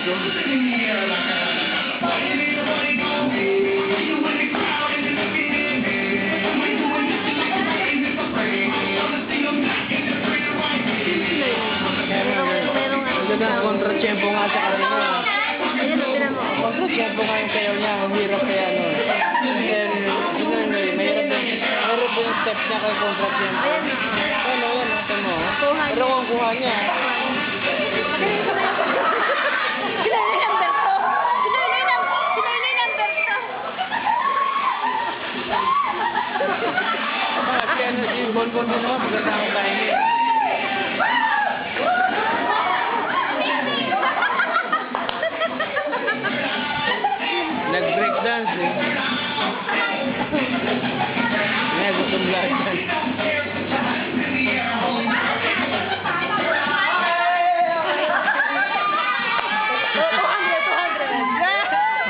ko. Ang kontra-tiyempo nga sa kanina. Ayun, tinan mo. Kontra-tiyempo nga yung sayaw niya. Ang hirap kaya ano. Mahirap yung steps niya kay kontra-tiyempo. Ayan na. Ano yan, natin mo. Kuha Pero niya. kung kuha niya. Magaling ka ba? Sila yung number to. Sila yung number to. Kasi ano, si Bonbon din naman, pagkasama tayo niya. Nag-breakdance eh. Ngayon, gutom lang.